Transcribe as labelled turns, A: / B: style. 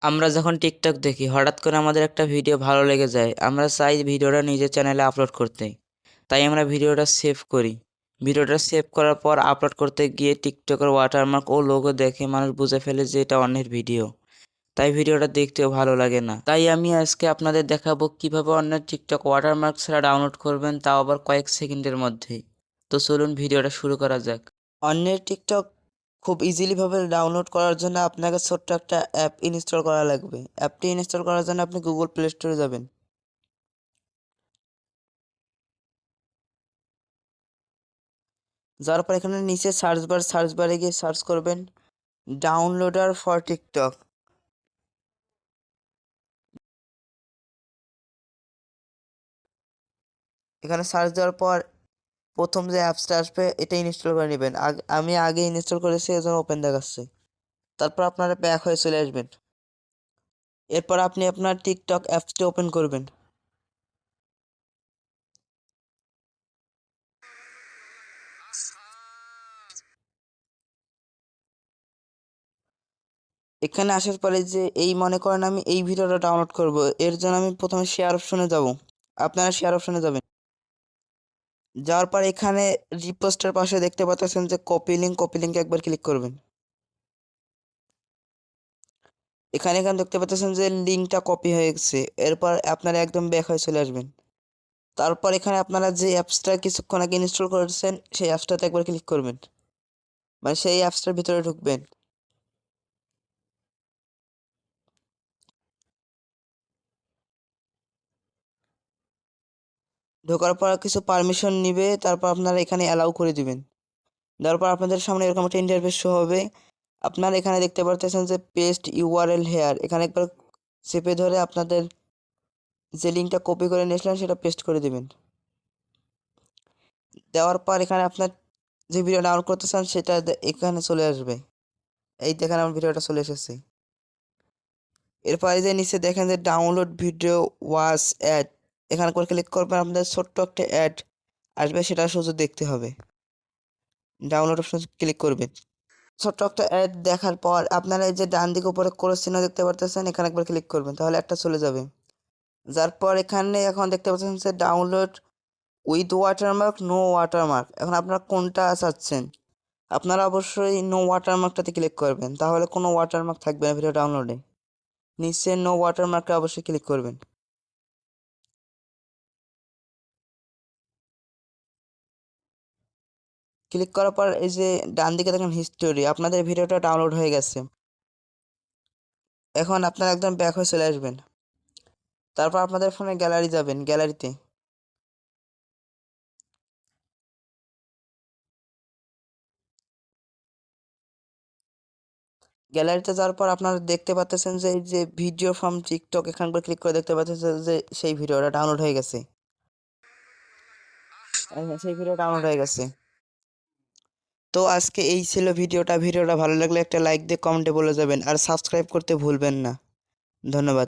A: আমরা যখন টিকটক দেখি হঠাৎ করে আমাদের একটা ভিডিও ভালো লেগে যায়, আমরা চাই ভিডিওটা নিজের চ্যানেলে আপলোড করতে। তাই আমরা ভিডিওটা সেভ করি। ভিডিওটা সেভ করার পর আপলোড করতে গিয়ে টিকটকের ওয়াটারমার্ক ও লোগো দেখে মানুষ বুঝে ফেলে যে এটা অন্যের ভিডিও। তাই ভিডিওটা দেখতেও ভালো লাগে না। তাই আমি আজকে আপনাদের দেখাবো কিভাবে অন্যের টিকটক ওয়াটারমার্ক ছাড়া ডাউনলোড করবেন, তাও আবার কয়েক সেকেন্ডের মধ্যেই। তো চলুন ভিডিওটা শুরু করা যাক। অন্যের টিকটক খুব ইজিলিভাবে ডাউনলোড করার জন্য আপনাকে ছোট্ট একটা অ্যাপ ইনস্টল করা লাগবে। অ্যাপটি ইনস্টল করার জন্য আপনি গুগল প্লে স্টোরে যাবেন। যাওয়ার পর এখানে নিচে সার্চ বারে গিয়ে সার্চ করবেন ডাউনলোডার ফর টিকটক। এখানে সার্চ দেওয়ার পর প্রথম যে অ্যাপসটা আসবে এটা ইনস্টল করে নেবেন। আমি আগে ইনস্টল করেছি, এজন্য ওপেন দেখাচ্ছে। তারপর আপনারা ব্যাক হয়ে চলে আসবেন। এরপর আপনি আপনার টিকটক অ্যাপসটি ওপেন করবেন। এখানে আসার পরে যে এই মনে করেন আমি এই ভিডিওটা ডাউনলোড করব, এর জন্য আমি প্রথমে শেয়ার অপশনে যাব। আপনারা শেয়ার অপশনে যাবেন। যাওয়ার পর এখানে রিপোস্টের পাশে দেখতে পাচ্ছেন যে কপি লিঙ্কে একবার ক্লিক করবেন। এখানে দেখতে পাচ্ছেন যে লিঙ্কটা কপি হয়ে গেছে। এরপর আপনারা একদম ব্যাক হয়ে চলে আসবেন। তারপর এখানে আপনারা যে অ্যাপসটা কিছুক্ষণ আগে ইনস্টল করেছেন সেই অ্যাপসটাতে একবার ক্লিক করবেন, মানে সেই অ্যাপসটার ভিতরে ঢুকবেন। ঢোকার পর কিছু পারমিশন নিবে, তারপর আপনারা এখানে অ্যালাউ করে দিবেন। দেওয়ার পর আপনাদের সামনে এরকম একটা ইন্টারফেস শো হবে। আপনারা এখানে দেখতে পারতেছেন যে পেস্ট ইউআরএল হেয়ার, এখানে একবার চেপে ধরে আপনাদের যে লিঙ্কটা কপি করে নিয়েছিলেন সেটা পেস্ট করে দিবেন। দেওয়ার পর এখানে আপনার যে ভিডিও ডাউনলোড করতে চান সেটা এখানে চলে আসবে। এই দেখেন আমার ভিডিওটা চলে এসেছে। এরপরে যে নিচে দেখেন যে ডাউনলোড ভিডিও ওয়াস অ্যাড, এখানে করে ক্লিক করবেন। আপনাদের ছোট্ট একটা অ্যাড আসবে, সেটা শুধু দেখতে হবে। ডাউনলোড অপশন ক্লিক করবেন। ছোট্ট একটা অ্যাড দেখার পর আপনারা এই যে ডান দিকে উপরে ক্রস চিহ্ন দেখতে পারতেছেন, এখানে একবার ক্লিক করবেন, তাহলে একটা চলে যাবে। যার পর এখানে এখন দেখতে পাচ্ছেন যে download with watermark, no watermark. এখন আপনারা কোনটা চাচ্ছেন? আপনারা অবশ্যই নো ওয়াটারমার্কটাতে ক্লিক করবেন, তাহলে কোনো ওয়াটারমার্ক থাকবে না ভিডিও ডাউনলোডে। নিচে নো ওয়াটারমার্কে অবশ্যই ক্লিক করবেন। ক্লিক করার পর এই যে ডান দিকে দেখেন হিস্টোরি, আপনাদের ভিডিওটা ডাউনলোড হয়ে গেছে। এখন আপনারা একদম ব্যাক হয়ে চলে আসবেন। তারপর আপনাদের ফোনে গ্যালারি যাবেন, গ্যালারিতে গ্যালারিতে যাওয়ার পর আপনারা দেখতে পাচ্ছেন যে এই যে ভিডিও ফ্রম টিকটক, এখান করে ক্লিক করে দেখতে পাচ্ছেন যে সেই ভিডিওটা ডাউনলোড হয়ে গেছে। সেই ভিডিও ডাউনলোড হয়ে গেছে। তো আজকে এই ছিল ভিডিওটা। ভিডিওটা ভালো লাগলে একটা লাইক দিয়ে কমেন্টে বলে যাবেন, আর সাবস্ক্রাইব করতে ভুলবেন না। ধন্যবাদ।